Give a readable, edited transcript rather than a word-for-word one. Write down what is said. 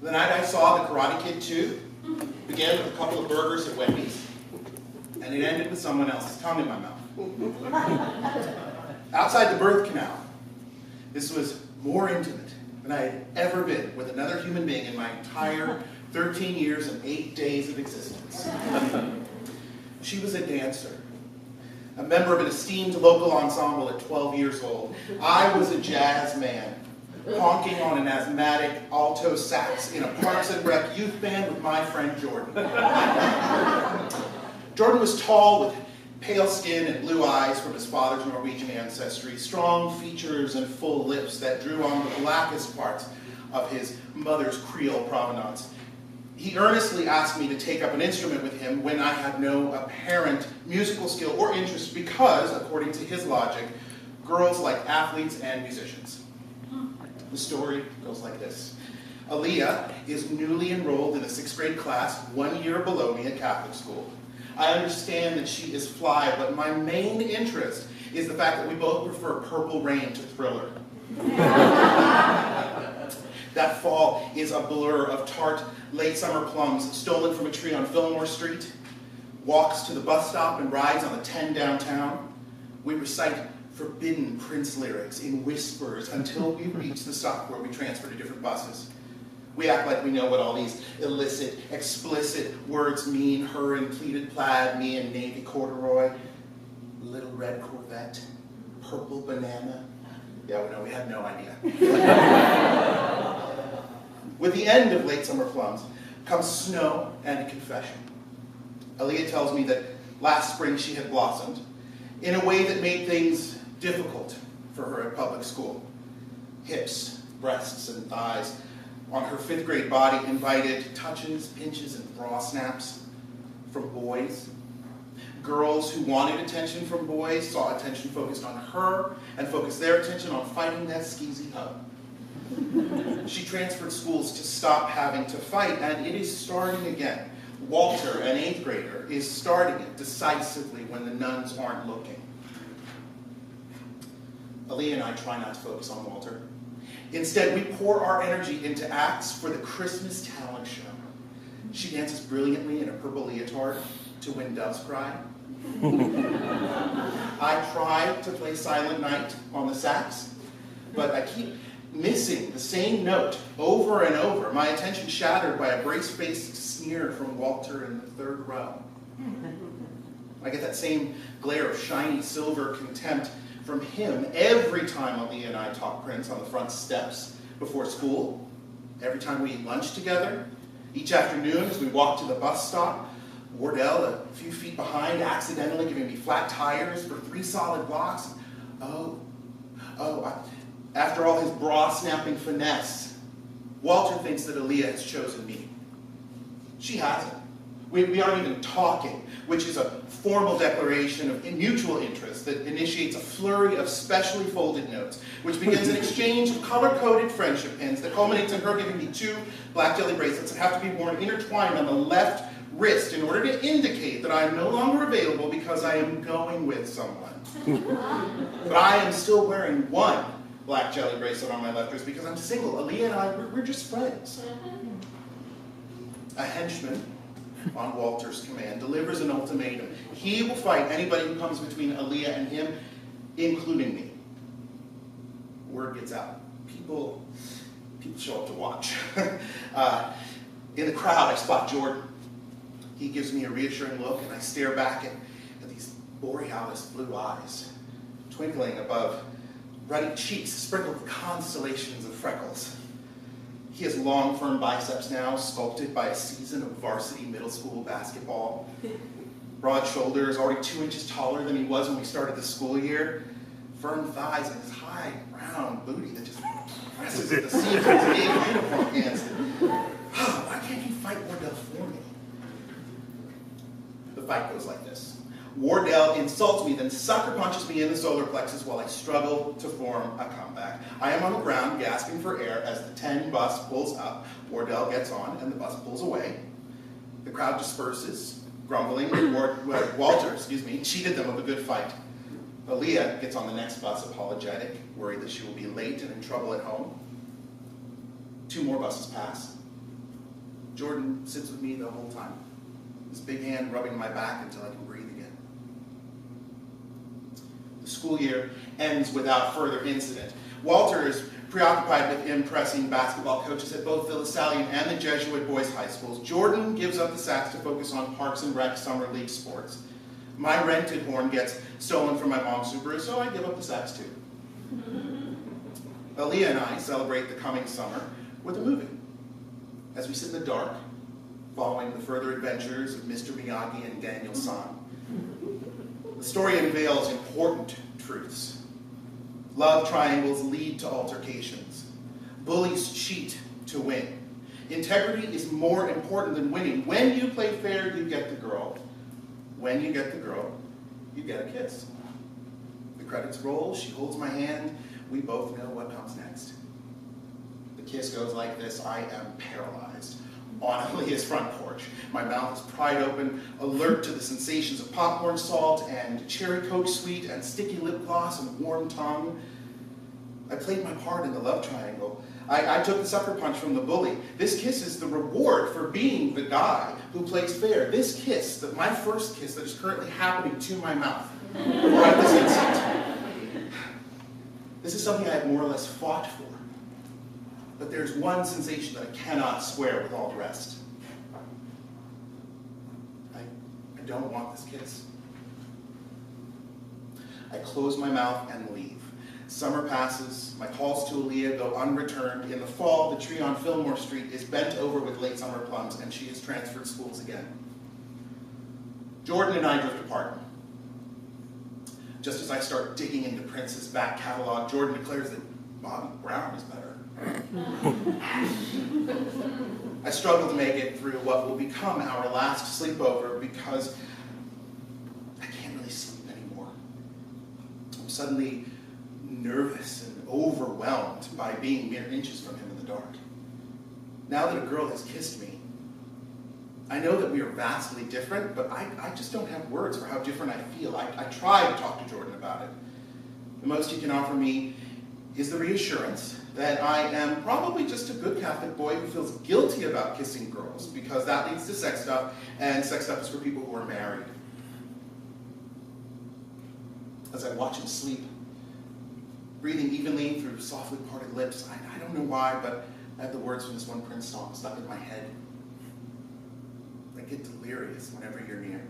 The night I saw The Karate Kid 2 began with a couple of burgers at Wendy's, and it ended with someone else's tongue in my mouth. Outside the birth canal, this was more intimate than I had ever been with another human being in my entire 13 years and 8 days of existence. She was a dancer, a member of an esteemed local ensemble at 12 years old. I was a jazz man, honking on an asthmatic alto sax in a Parks and Rec youth band with my friend Jordan. Jordan was tall with pale skin and blue eyes from his father's Norwegian ancestry, strong features and full lips that drew on the blackest parts of his mother's Creole provenance. He earnestly asked me to take up an instrument with him when I had no apparent musical skill or interest because, according to his logic, girls like athletes and musicians. The story goes like this. Aaliyah is newly enrolled in a 6th grade class 1 year below me at Catholic school. I understand that she is fly, but my main interest is the fact that we both prefer Purple Rain to Thriller. That fall is a blur of tart late summer plums stolen from a tree on Fillmore Street, walks to the bus stop and rides on the 10 downtown. We recite forbidden Prince lyrics in whispers until we reach the stop where we transfer to different buses. We act like we know what all these illicit, explicit words mean. Her in pleated plaid, me in navy corduroy, little red Corvette, purple banana. Yeah, we had no idea. With the end of Late Summer Plums comes snow and a confession. Aaliyah tells me that last spring she had blossomed in a way that made things difficult for her at public school. Hips, breasts, and thighs on her 5th grade body invited touches, pinches, and bra snaps from boys. Girls who wanted attention from boys saw attention focused on her and focused their attention on fighting that skeezy hoe. She transferred schools to stop having to fight, and it is starting again. Walter, an 8th grader, is starting it decisively when the nuns aren't looking. Aaliyah and I try not to focus on Walter. Instead, we pour our energy into acts for the Christmas talent show. She dances brilliantly in a purple leotard to When Doves Cry. I try to play Silent Night on the sax, but I keep missing the same note over and over, my attention shattered by a brace-faced sneer from Walter in the 3rd row. I get that same glare of shiny silver contempt from him every time Aaliyah and I talk Prince on the front steps before school, every time we eat lunch together, each afternoon as we walk to the bus stop, Wardell, a few feet behind, accidentally giving me flat tires for 3 solid blocks. After all his bra-snapping finesse, Walter thinks that Aaliyah has chosen me. She hasn't. We aren't even talking, which is a formal declaration of mutual interest that initiates a flurry of specially folded notes, which begins an exchange of color-coded friendship pins that culminates in her giving me 2 black jelly bracelets that have to be worn intertwined on the left wrist in order to indicate that I am no longer available because I am going with someone. But I am still wearing 1 black jelly bracelet on my left wrist because I'm single. Aaliyah and I, we're just friends. A henchman, on Walter's command, delivers an ultimatum. He will fight anybody who comes between Aaliyah and him, including me. Word gets out. People show up to watch. In the crowd, I spot Jordan. He gives me a reassuring look, and I stare back at these borealis blue eyes, twinkling above ruddy cheeks sprinkled with constellations of freckles. He has long, firm biceps now, sculpted by a season of varsity middle school basketball. Broad shoulders, already 2 inches taller than he was when we started the school year. Firm thighs and his high, round booty that just presses at the seams of his big uniform pants. Why can't he fight Wardell for me? The fight goes like this. Wardell insults me, then sucker punches me in the solar plexus while I struggle to form a comeback. I am on the ground, gasping for air as the 10 bus pulls up. Wardell gets on, and the bus pulls away. The crowd disperses, grumbling that Walter cheated them of a good fight. Aaliyah gets on the next bus, apologetic, worried that she will be late and in trouble at home. 2 more buses pass. Jordan sits with me the whole time, his big hand rubbing my back until I can breathe again. The school year ends without further incident. Walter is preoccupied with impressing basketball coaches at both the LaSallian and the Jesuit boys' high schools. Jordan gives up the sax to focus on Parks and Rec summer league sports. My rented horn gets stolen from my mom's Subaru, so I give up the sax too. Aaliyah and I celebrate the coming summer with a movie. As we sit in the dark, following the further adventures of Mr. Miyagi and Daniel San. The story unveils important truths. Love triangles lead to altercations. Bullies cheat to win. Integrity is more important than winning. When you play fair, you get the girl. When you get the girl, you get a kiss. The credits roll, she holds my hand, we both know what comes next. The kiss goes like this: I am paralyzed on Aaliyah's front porch. My mouth is pried open, alert to the sensations of popcorn salt and cherry coke sweet and sticky lip gloss and warm tongue. I played my part in the love triangle. I took the sucker punch from the bully. This kiss is the reward for being the guy who plays fair. This kiss, my first kiss that is currently happening to my mouth, right this instant. This is something I have more or less fought for. But there's one sensation that I cannot square with all the rest. I don't want this kiss. I close my mouth and leave. Summer passes, my calls to Aaliyah go unreturned. In the fall, the tree on Fillmore Street is bent over with late summer plums, and she has transferred schools again. Jordan and I drift apart. Just as I start digging into Prince's back catalog, Jordan declares that Bobby Brown is better. I struggle to make it through what will become our last sleepover because I can't really sleep anymore. I'm suddenly nervous and overwhelmed by being mere inches from him in the dark. Now that a girl has kissed me, I know that we are vastly different, but I just don't have words for how different I feel. I try to talk to Jordan about it. The most he can offer me is the reassurance that I am probably just a good Catholic boy who feels guilty about kissing girls because that leads to sex stuff, and sex stuff is for people who are married. As I watch him sleep, breathing evenly through softly parted lips, I don't know why, but I have the words from this one Prince song stuck in my head. I get delirious whenever you're near.